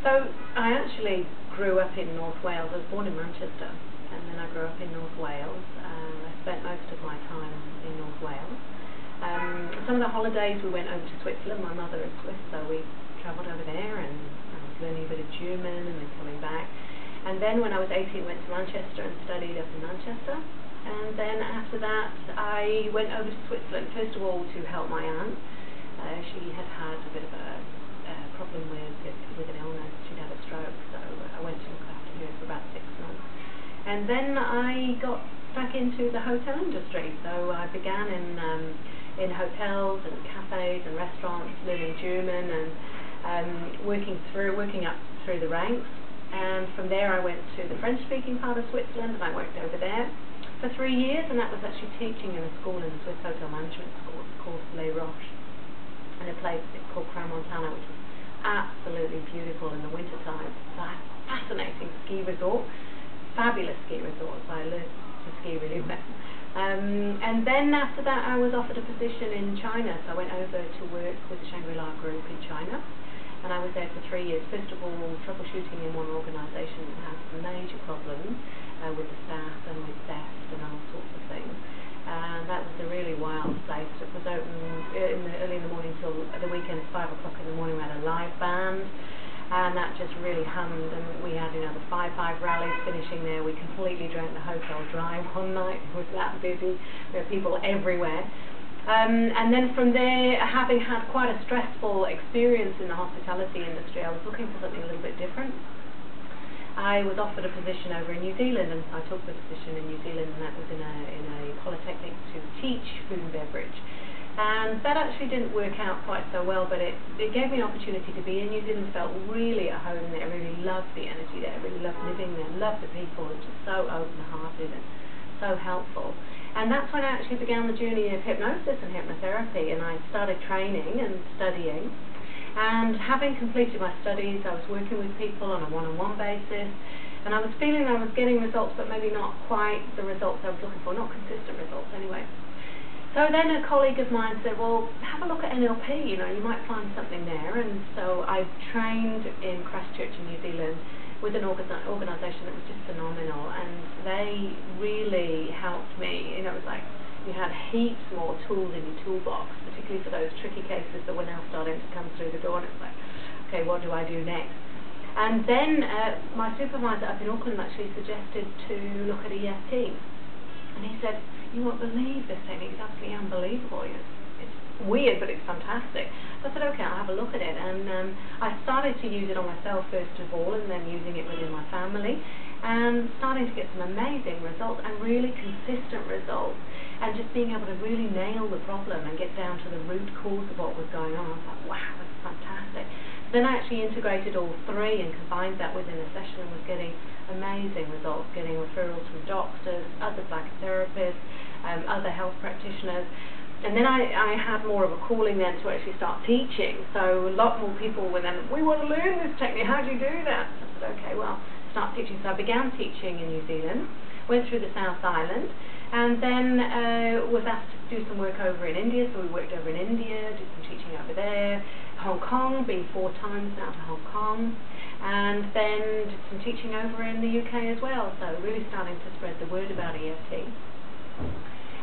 So I actually grew up in North Wales. I was born in Manchester, and then I grew up in North Wales. I spent most of my time in North Wales. Some of the holidays we went over to Switzerland. My mother is Swiss, so we travelled over there, and I was learning a bit of German and then coming back. And then when I was 18, went to Manchester and studied up in Manchester. And then after that, I went over to Switzerland, first of all to help my aunt. She had had a bit of a problem with an illness. She'd had a stroke, so I went to look after her for about 6 months. And then I got back into the hotel industry, so I began in hotels and cafes and restaurants, learning German and working up through the ranks. And from there I went to the French-speaking part of Switzerland, and I worked over there for 3 years, and that was actually teaching in a school, in the Swiss Hotel Management School called Les Roches, in a place called Crans-Montana, which was absolutely beautiful in the winter time. Fascinating ski resort, fabulous ski resort, so I learned to ski really well. And then after that I was offered a position in China, so I went over to work with the Shangri-La Group in China, and I was there for 3 years. First of all, troubleshooting in one organisation that had some major problems with the staff and with theft and all sorts of things. And that was a really wild place. It was open early in the morning till the weekend, 5 o'clock in the morning. We had a live band, and that just really hummed. And we had, the 5-5 rallies finishing there. We completely drank the hotel dry one night. It was that busy. There were people everywhere. And then from there, having had quite a stressful experience in the hospitality industry, I was looking for something a little bit different. I was offered a position over in New Zealand, and I took the position in New Zealand, and that was in a polytechnic to teach food and beverage. And that actually didn't work out quite so well, but it gave me an opportunity to be in New Zealand. Felt really at home there, really loved the energy there, really loved living there, loved the people, and just so open-hearted and so helpful. And that's when I actually began the journey of hypnosis and hypnotherapy, and I started training and studying. And having completed my studies, I was working with people on a one-on-one basis, and I was feeling I was getting results, but maybe not quite the results I was looking for, not consistent results anyway. So then a colleague of mine said, well, have a look at NLP, you might find something there. And so I trained in Christchurch in New Zealand with an organisation that was just phenomenal, and they really helped me. It was like you had heaps more tools in your toolbox, particularly for those tricky cases that were now starting to come through the door, and it's like, okay, what do I do next? And then my supervisor up in Auckland actually suggested to look at EFT, and he said, you won't believe this technique, it's absolutely unbelievable. It's weird, but it's fantastic. So I said, okay, I'll have a look at it, and I started to use it on myself first of all, and then using it within my family, and starting to get some amazing results and really consistent results, and just being able to really nail the problem and get down to the root cause of what was going on. I was like, wow, that's fantastic. So then I actually integrated all three and combined that within a session, and was getting amazing results, getting referrals from doctors, other psychotherapists, other health practitioners. And then I had more of a calling then to actually start teaching. So a lot more people were then, we want to learn this technique, how do you do that? I said, okay, well, start teaching. So I began teaching in New Zealand, went through the South Island, and then was asked to do some work over in India. So we worked over in India, did some teaching over there. Hong Kong, been 4 times now to Hong Kong. And then did some teaching over in the UK as well. So really starting to spread the word about EFT.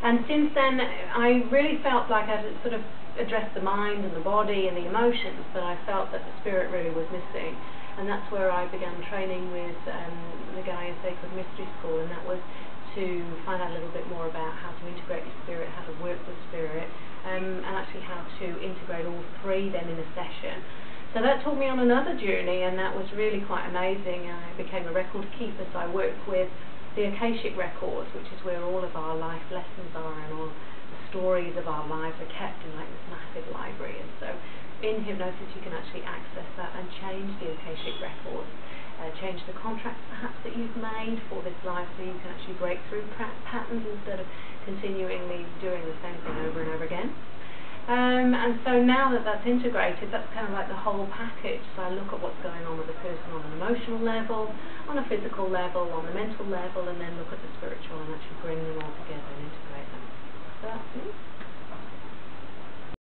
And since then, I really felt like I had sort of addressed the mind and the body and the emotions, but I felt that the spirit really was missing. And that's where I began training with the Gaia Sacred Mystery School, and that was to find out a little bit more about how to integrate your spirit, how to work with spirit, and actually how to integrate all three then in a session. So that took me on another journey, and that was really quite amazing. I became a record keeper, so I worked with the Akashic Records, which is where all of our life lessons are, and all the stories of our lives are kept in like this massive library. And so in hypnosis you can actually access that and change the Akashic Records, change the contracts perhaps that you've made for this life, so you can actually break through patterns instead of continually doing the same thing over and over again. And so now that that's integrated, that's kind of like the whole package. So I look at what's going on with the person on an emotional level, on a physical level, on the mental level, and then look at the spiritual and actually bring them all together and integrate them. So that's me.